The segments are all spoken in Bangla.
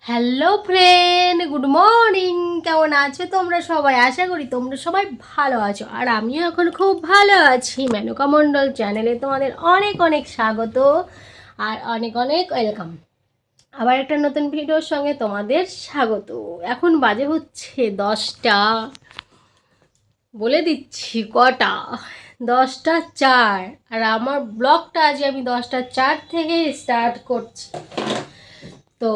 Hello friend, good morning. কেমন আছো তোমরা সবাই? আশা করি তোমরা সবাই ভালো আছো, আর আমিও এখন খুব ভালো আছি। মেনকা মণ্ডল চ্যানেলে তোমাদের অনেক অনেক স্বাগত আর অনেক অনেক ওয়েলকাম। আবার একটা নতুন ভিডিওর সঙ্গে তোমাদের স্বাগত। এখন বাজে হচ্ছে 10টা, বলে দিচ্ছি কটা, 10টা 4। আর আমার ব্লগটা আজ আমি 10টা 4 থেকে স্টার্ট করছি। তো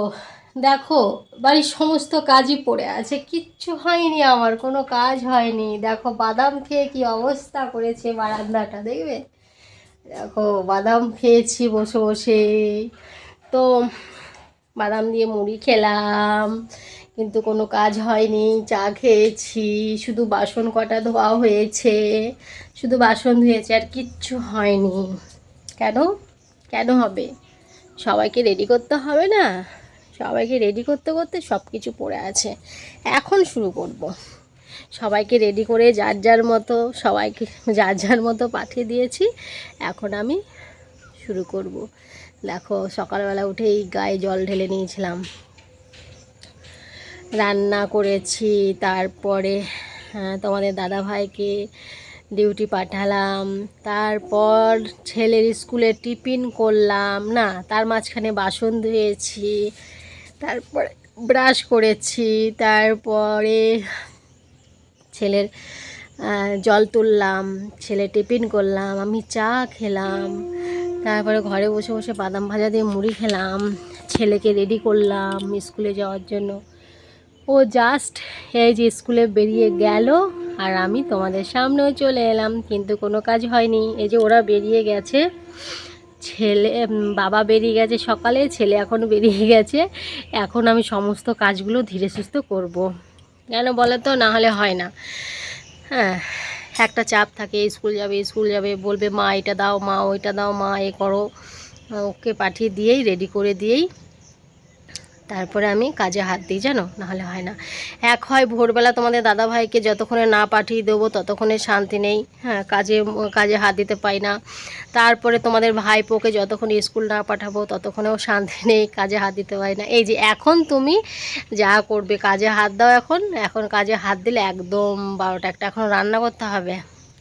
দেখো, বাড়ির সমস্ত কাজই পড়ে আছে, কিচ্ছু হয়নি, আমার কোনো কাজ হয়নি। দেখো বাদাম খেয়ে কি অবস্থা করেছে বারান্দাটা, দেখবে? দেখো বাদাম খেয়েছি বসে বসে। তো বাদাম দিয়ে মুড়ি খেলাম, কিন্তু কোনো কাজ হয়নি। চা খেয়েছি, শুধু বাসন কটা ধোয়া হয়েছে, শুধু বাসন ধুয়েছে, আর কিচ্ছু হয়নি। কেন? কেন হবে? সবাইকে রেডি করতে হবে না? সবাইকে রেডি করতে করতে সব কিছু পড়ে আছে। এখন শুরু করব। সবাইকে রেডি করে যার যার মতো, সবাইকে যার যার মতো পাঠিয়ে দিয়েছি। এখন আমি শুরু করব। দেখো সকালবেলা উঠেই গায়ে জল ঢেলে নিয়েছিলাম, রান্না করেছি, তারপরে তোমাদের দাদাভাইকে ডিউটি পাঠালাম, তারপর ছেলের স্কুলে টিফিন করলাম, না তার মাঝখানে বাসন ধুয়েছি, তারপরে ব্রাশ করেছি, তারপরে ছেলের জল তুললাম, ছেলে টিফিন করলাম, আমি চা খেলাম, তারপরে ঘরে বসে বসে বাদাম ভাজা দিয়ে মুড়ি খেলাম, ছেলেকে রেডি করলাম স্কুলে যাওয়ার জন্য। ও জাস্ট এই যে স্কুলে বেরিয়ে গেল, আর আমি তোমাদের সামনেও চলে এলাম, কিন্তু কোনো কাজ হয়নি। এই যে ওরা বেরিয়ে গেছে, ছেলে বাবা বেরিয়ে গেছে সকালে, ছেলে এখন বেরিয়ে গেছে। এখন আমি সমস্ত কাজগুলো ধীরে সুস্থে করব। কেন বলো তো? না হলে হয় না। হ্যাঁ, একটা চাপ থাকে, স্কুল যাবে, স্কুল যাবে, বলবে মা এটা দাও, মা ওইটা দাও, মা এ করো। ওকে পাঠিয়ে দিয়েই, রেডি করে দিয়েই তারপরে আমি কাজে হাত দিই, জানো, নাহলে হয় না। এক হয় ভোরবেলা তোমাদের দাদাভাইকে যতক্ষণে না পাঠিয়ে দেবো ততক্ষণে শান্তি নেই, হ্যাঁ, কাজে কাজে হাত দিতে পাই না। তারপরে তোমাদের ভাইপোকে যতক্ষণ স্কুল না পাঠাবো ততক্ষণেও শান্তি নেই, কাজে হাত দিতে পারি না। এই যে এখন তুমি যা করবে, কাজে হাত দাও। এখন এখন কাজে হাত দিলে একদম 12টা 1টা। এখন রান্না করতে হবে।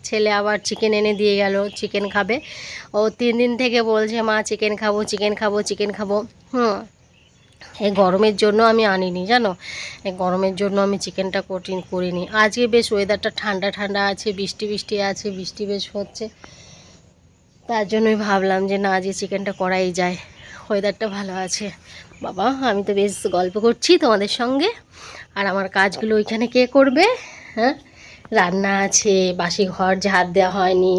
ছেলে আবার চিকেন এনে দিয়ে গেল, চিকেন খাবে। ও 3 দিন থেকে বলছে মা চিকেন খাবো, চিকেন খাবো, চিকেন খাবো। এই গরমের জন্য আমি আনিনি, জানো, এই গরমের জন্য আমি চিকেনটা করিনি। আজকে বেশ ওয়েদারটা ঠান্ডা ঠান্ডা আছে, বৃষ্টি বৃষ্টি আছে, বৃষ্টি বেশ হচ্ছে, তার জন্যই ভাবলাম যে না, আজকে চিকেনটা করাই যায়, ওয়েদারটা ভালো আছে। বাবা, আমি তো বেশ গল্প করছি তোমাদের সঙ্গে, আর আমার কাজগুলো ওইখানে কে করবে? হ্যাঁ, রান্না আছে, বাসি ঘর ঝাড় দেওয়া হয়নি,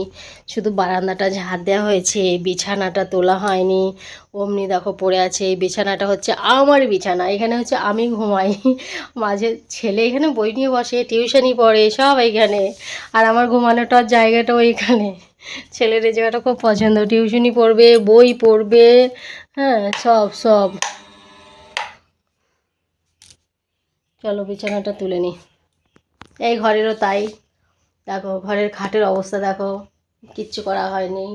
শুধু বারান্দাটা ঝাড় দেওয়া হয়েছে, বিছানাটা তোলা হয়নি, অমনি দেখো পড়ে আছে। এই বিছানাটা হচ্ছে আমার বিছানা, এখানে হচ্ছে আমি ঘুমাই। মাঝে ছেলে এখানে বই নিয়ে বসে, টিউশনি পড়ে, সব এইখানে। আর আমার ঘুমানোটার জায়গাটাও এইখানে। ছেলের এই জায়গাটা খুব পছন্দ, টিউশনি পড়বে, বই পড়বে, হ্যাঁ, সব সব। চলো বিছানাটা তুলে নিই। এই ঘরেরও তাই, দেখো ঘরের খাটের অবস্থা দেখো, কিচ্ছু করা হয়নি।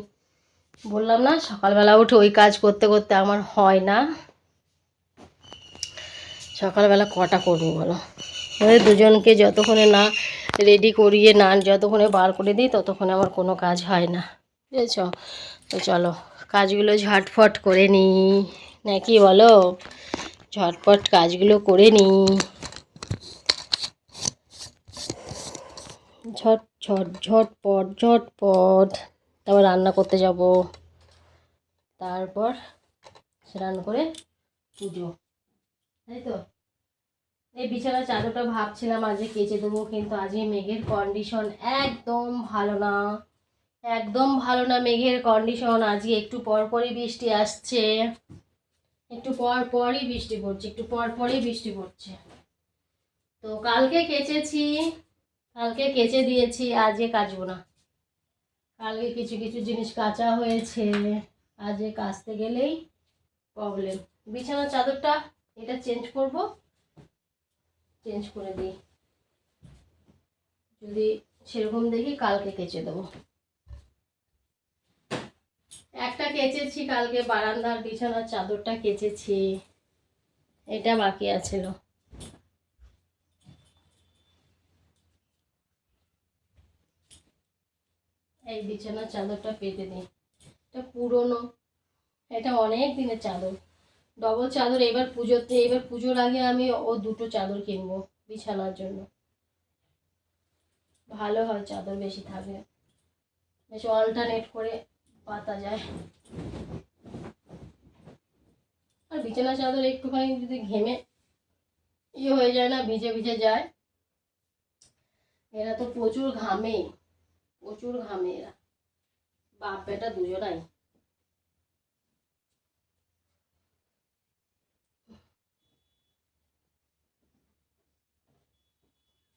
বললাম না, সকালবেলা উঠে ওই কাজ করতে করতে আমার হয় না। সকালবেলা কটা করবো বলো? ওই দুজনকে যতক্ষণে না রেডি করিয়ে, না যতক্ষণে বার করে দিই, ততক্ষণে আমার কোনো কাজ হয় না, বুঝেছ? তো চলো কাজগুলো ঝটফট করে নিই, নাকি বলো? ঝটপট কাজগুলো করে নিই, ঝট ঝট ঝটপট ঝটপট। তারপর রান্না করতে যাব, তারপর স্নান করে পুজো, তাই তো। এই বিছানার চাদরটা ভাবছিলাম আজকে কেচে দেবো, কিন্তু আজকে মেঘের কন্ডিশন একদম ভালো না, একদম ভালো না মেঘের কন্ডিশন। আজকে একটু পর পরই বৃষ্টি আসছে, একটু পর পরই বৃষ্টি পড়ছে, একটু পর পরই বৃষ্টি পড়ছে। তো কালকে কেচেছি, কালকে কেচে দিয়েছি, আজকে কাচবো না। কালকে কিছু কিছু জিনিস কাচা হয়েছে, আজকে কাচতে গেলেই প্রবলেম। বিছানার চাদরটা এটা চেঞ্জ করব, চেঞ্জ করে দিই, যদি সেরকম দেখি কালকে কেচে দেবো। একটা কেচেছি কালকে, বারান্দার বিছানার চাদরটা কেচেছি, এটা বাকি আছিল। এই বিছানার চাদরটা পেতে দিই, এটা পুরনো, এটা অনেক দিনের চাদর, ডবল চাদর। এবার পুজোর আগে আমি ও দুটো চাদর কিনবো বিছানার জন্য। ভালো হয় চাদর বেশি থাকলে, বেশি অল্টারনেট করে পাতা যায়। আর বিছানা চাদর একটুখানি যদি ঘেমে হয়ে যায় না, ভিজে ভিজে যায়, এরা তো প্রচুর ঘামে এরা, বাপ বেটা দুজনাই।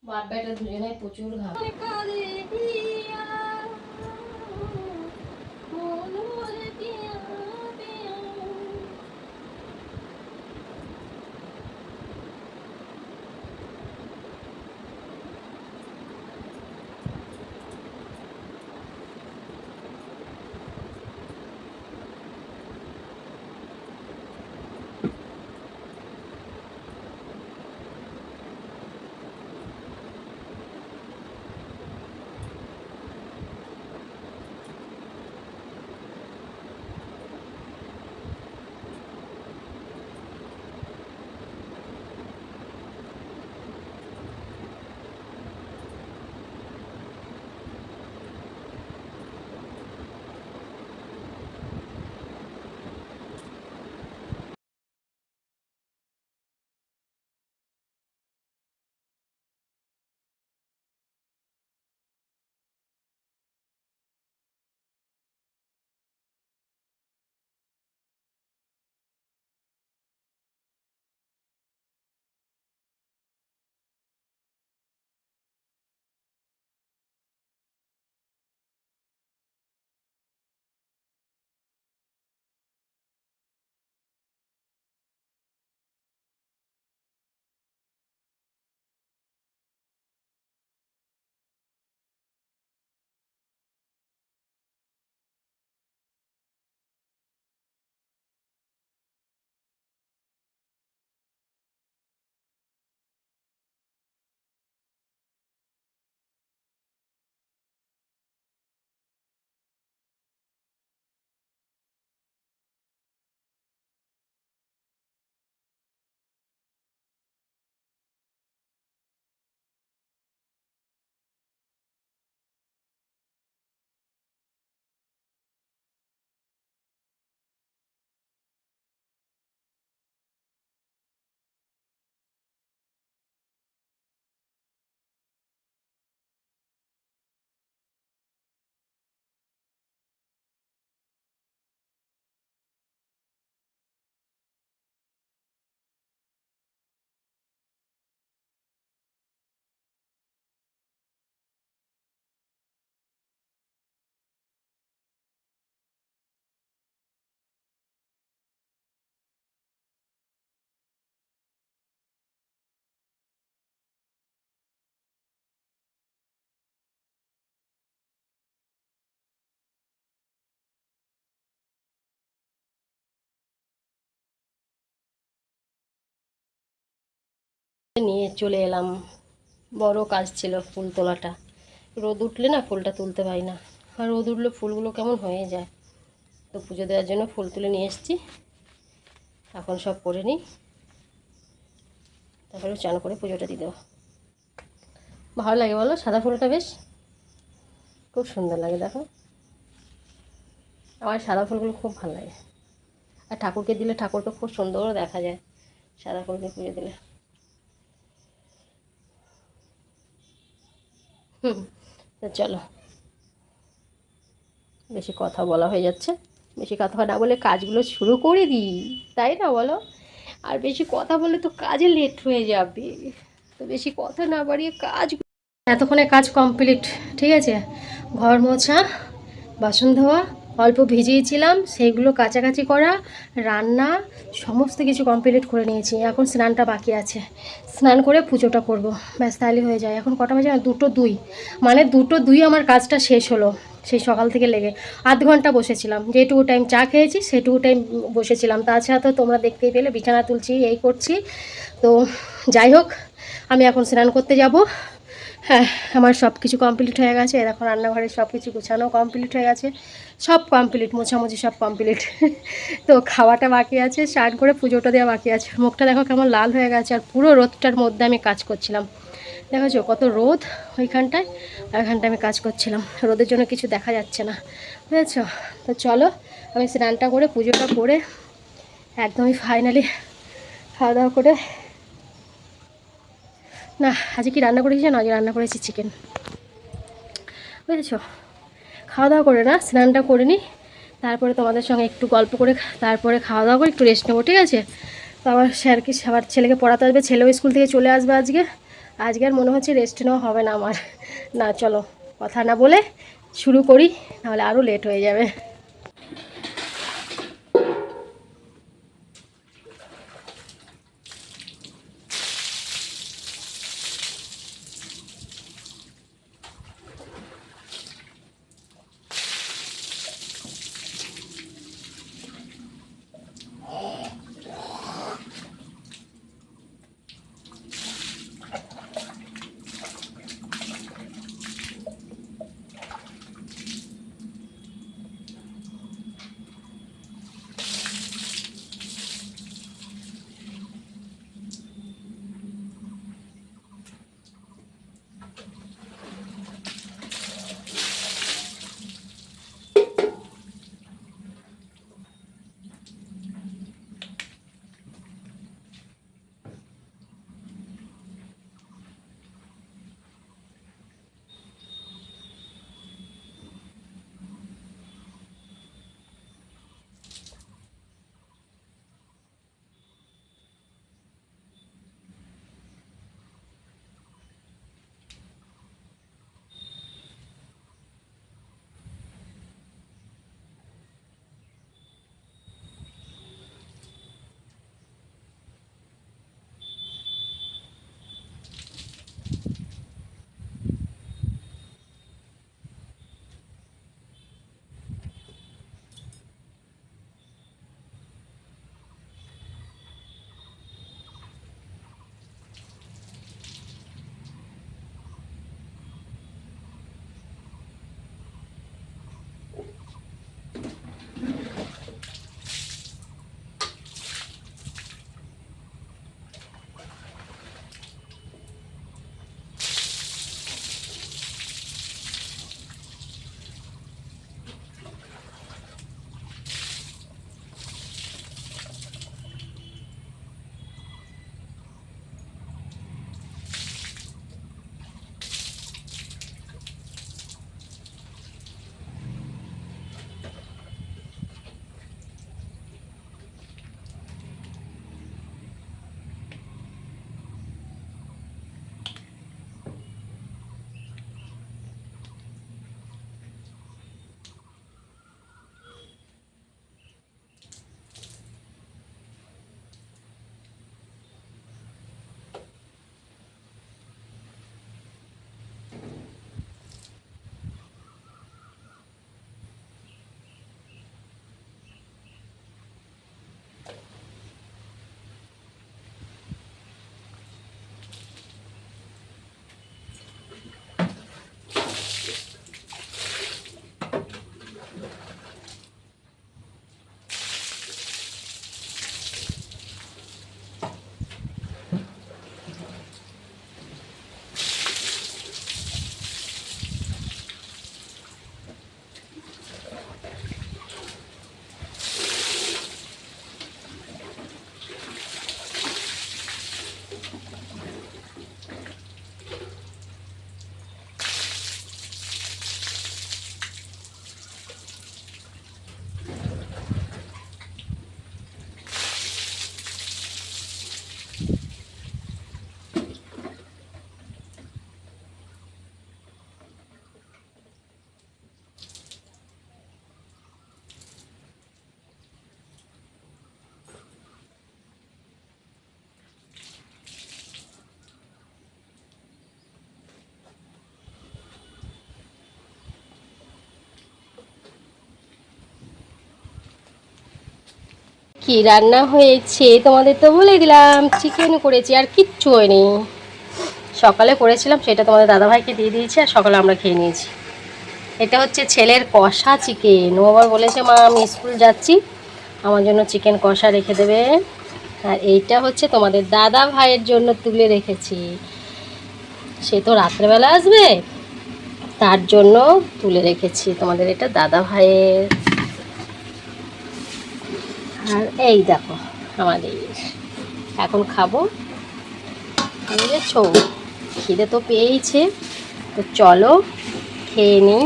বাপ বেটা দুজনাই প্রচুর ঘামে। নিয়ে চলে এলাম, বড় কাজ ছিল ফুল তোলাটা। রোদ উঠলে না ফুলটা তুলতে পারি না, আর রোদ উঠলে ফুলগুলো কেমন হয়ে যায়। তো পুজো দেওয়ার জন্য ফুল তুলে নিয়ে এসেছি, এখন সব করে নিই, তারপরে চান করে পুজোটা দিয়ে দেবো। ভালো লাগে বলো, সাদা ফুলটা বেশ খুব সুন্দর লাগে। দেখো আমার সাদা ফুলগুলো খুব ভালো লাগে, আর ঠাকুরকে দিলে ঠাকুরকে খুব সুন্দর দেখা যায় সাদা ফুলকে পুজো দিলে। তো চলো, বেশি কথা বলা হয়ে যাচ্ছে, বেশি কথা না বলে কাজগুলো শুরু করে দিই, তাই না বলো? আর বেশি কথা বললে তো কাজে লেট হয়ে যাবে, তো বেশি কথা না বাড়িয়ে কাজ। এতক্ষণে কাজ কমপ্লিট, ঠিক আছে। ঘর মোছা, বাসন ধোয়া, অল্প ভিজিয়েছিলাম, সেইগুলো কাচাকাচি করা, রান্না সমস্ত কিছু কমপ্লিট করে নিয়েছি। এখন স্নানটা বাকি আছে, স্নান করে পুজোটা করব, ব্যাস তাহলে হয়ে যায়। এখন কটা বাজে? 2:02, মানে 2:02 আমার কাজটা শেষ হলো। সেই সকাল থেকে লেগে আধ ঘন্টা বসেছিলাম, যেটুকু টাইম চা খেয়েছি সেটুকু টাইম বসেছিলাম। তাছাড়া তো তোমরা দেখতেই পেলে বিছানা তুলছি, এই করছি। তো যাই হোক, আমি এখন স্নান করতে যাব। হ্যাঁ, আমার সব কিছু কমপ্লিট হয়ে গেছে। এখন রান্নাঘরের সব কিছু গুছানো কমপ্লিট হয়ে গেছে, সব কমপ্লিট, মোছামুছি সব কমপ্লিট। তো খাওয়াটা বাকি আছে, স্নান করে পুজোটা দেওয়া বাকি আছে। মুখটা দেখো কেমন লাল হয়ে গেছে, আর পুরো রোদটার মধ্যে আমি কাজ করছিলাম। দেখেছো কত রোদ ওইখানটায়, আর এখানটায় আমি কাজ করছিলাম, রোদের জন্য কিছু দেখা যাচ্ছে না, বুঝেছো? তো চলো, আমি স্নানটা করে পুজোটা করে একদমই ফাইনালি খাওয়া দাওয়া করে, না আজকে কি রান্না করেছি না, আজকে রান্না করেছি চিকেন, বুঝেছো? খাওয়া দাওয়া করে না, স্নানটা করে নিই, তারপরে তোমাদের সঙ্গে একটু গল্প করে তারপরে খাওয়া দাওয়া করে একটু রেস্ট নেবো, ঠিক আছে? তো আমার স্যারকে, আবার ছেলেকে পড়াতে আসবে, ছেলেও স্কুল থেকে চলে আসবে আজকে। আজকে আর মনে হচ্ছে রেস্ট নেওয়া হবে না আমার। না চলো, কথা না বলে শুরু করি, নাহলে আরও লেট হয়ে যাবে। কি রান্না হয়েছে তোমাদের তো বলে দিলাম, চিকেন করেছি, আর কিচ্ছু হয়নি। সকালে করেছিলাম, সেটা তোমাদের দাদাভাইকে দিয়ে দিয়েছি, আর সকালে আমরা খেয়ে নিয়েছি। এটা হচ্ছে ছেলের কষা চিকেন। ও আবার বলেছে, মা আমি স্কুল যাচ্ছি, আমার জন্য চিকেন কষা রেখে দেবে। আর এইটা হচ্ছে তোমাদের দাদা ভাইয়ের জন্য তুলে রেখেছি, সে তো রাত্রেবেলা আসবে, তার জন্য তুলে রেখেছি। তোমাদের এটা দাদা ভাইয়ের। আর এই দেখো আমাদের, এখন খাবো, বুঝেছো? খিদে তো পেয়েছে, তো চলো খেয়ে নিই।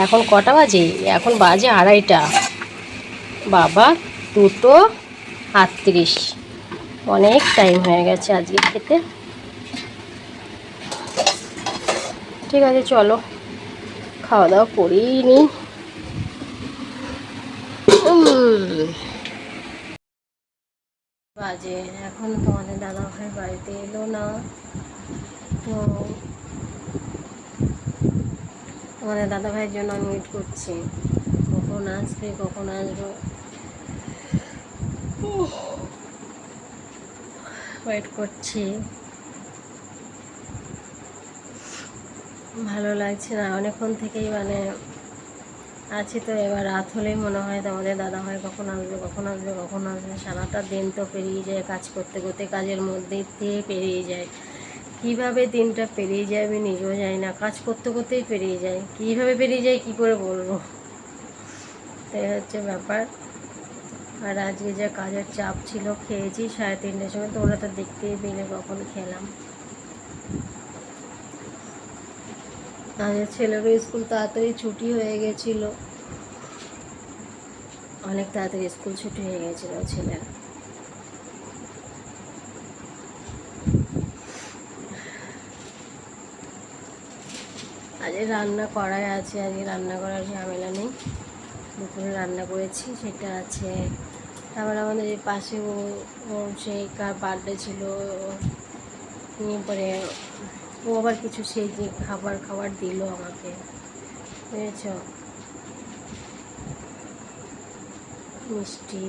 এখন কটা বাজে? এখন বাজে 2:30। বাবা, 2:38, অনেক টাইম হয়ে গেছে আজকে খেতে। ঠিক আছে, চলো খাওয়া দাওয়া করেই নিই। বাজে এখন তোমাদের দাদা ভাই বাড়িতে এলো না, তো তোমাদের দাদা ভাইয়ের জন্য আমি ওয়েট করছি, কখন আসবে কখন আসবো, ওয়েট করছি। ভালো লাগছে না, অনেকক্ষণ থেকেই মানে আছি তো। এবার রাত হলেই মনে হয় তোমাদের দাদা ভাই কখন আসবে কখন আসবে কখন আসবে। সারাটা দিন তো পেরিয়ে যায় কাজ করতে করতে, কাজের মধ্যে দিয়ে পেরিয়ে যায়। কীভাবে দিনটা পেরিয়ে যায় আমি নিজেও জানি না, কাজ করতে করতেই পেরিয়ে যায়। কীভাবে পেরিয়ে যায় কী করে বলবো, তাই হচ্ছে ব্যাপার। আর আজকে যে কাজের চাপ ছিল, খেয়েছি 3:30টার সময়, তোমরা তো দেখতেই পেলে কখন খেলাম। আজকে ছেলেরও স্কুল তাড়াতাড়ি ছুটি হয়ে গেছিলো, অনেক তাড়াতাড়ি স্কুল ছুটি হয়ে গেছিলো ছেলের। আজকে রান্না করাই আছে, আজকে রান্না করার ঝামেলা নেই। দুপুরে রান্না করেছি সেটা আছে। তারপর আমাদের এই পাশে সেই কার বার্থডে ছিল, পরে ও আবার কিছু সেই যে খাবার দিল আমাকে, বুঝেছ? মিষ্টি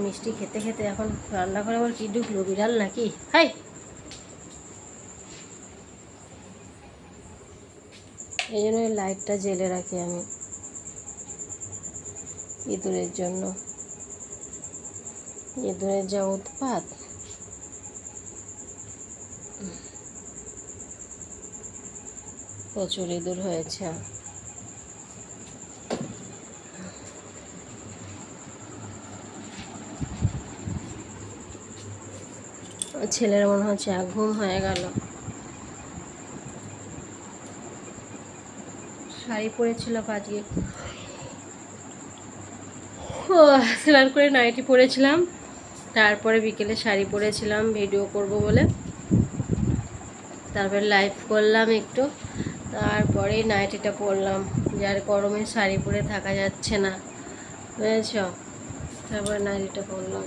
মিষ্টি খেতে খেতে এখন রান্না করে আবার কি ঢুকলো, বিড়াল নাকি? হাই, এই জন্য লাইটটা জেলে রাখি আমি ইঁদুরের জন্য। ইঁদুরের যা উৎপাত, প্রচুর ইঁদুর হয়েছে। ছেলের মনে হচ্ছে ঘুম হয়ে গেল। শাড়ি পরেছিল আজকে, স্নান করে নাইটি পরেছিলাম, তারপরে বিকেলে শাড়ি পরেছিলাম ভিডিও করব বলে, তারপরে লাইভ করলাম একটু, তারপরে নাইটিটা পরলাম, যার গরমে শাড়ি পরে থাকা যাচ্ছে না, বুঝেছ? তারপরে নাইটিটা পরলাম।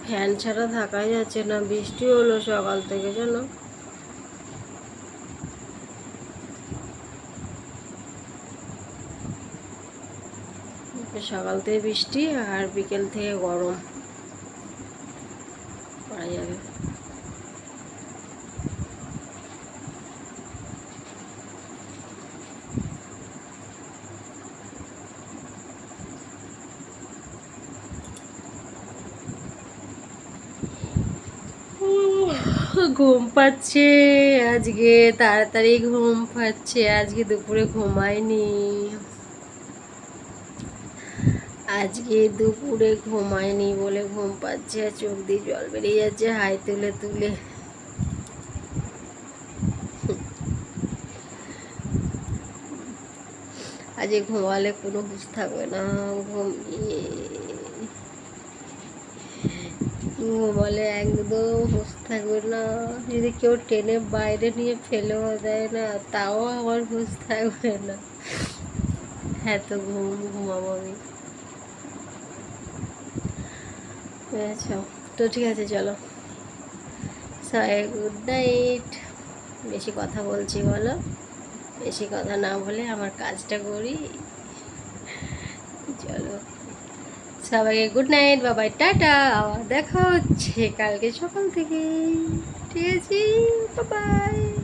ফ্যান ছাড়া থাকাই যাচ্ছে না, বৃষ্টি হলো সকাল থেকে জানো। সকাল থেকে বৃষ্টি আর বিকেল থেকে গরম, করা যাবে। ঘুম পাচ্ছে আজকে, তাড়াতাড়ি ঘুম পাচ্ছে আজকে, দুপুরে ঘুমায়নি, আজকে দুপুরে ঘুমায়নি বলে ঘুম পাচ্ছে, চোখ দিয়ে জল বেরিয়ে যাচ্ছে হাই তুলে তুলে। আজকে ঘুমালে কোনো হুঁশ থাকবে না, ঘুমালে একদম হুঁশ থাকবে না। যদি কেউ টেনে বাইরে নিয়ে ফেলেও দেয় না, তাও আমার হুঁশ থাকবে না, এত ঘুমাবো আমি, বুঝেছ? তো ঠিক আছে, চলো সবাই গুড নাইট। বেশি কথা বলছি বলো, বেশি কথা না বলে আমার কাজটা করি। চলো সবাইকে গুড নাইট, বাবাই, টাটা। আবার দেখা হচ্ছে কালকে সকাল থেকে, ঠিক আছে? বাবাই।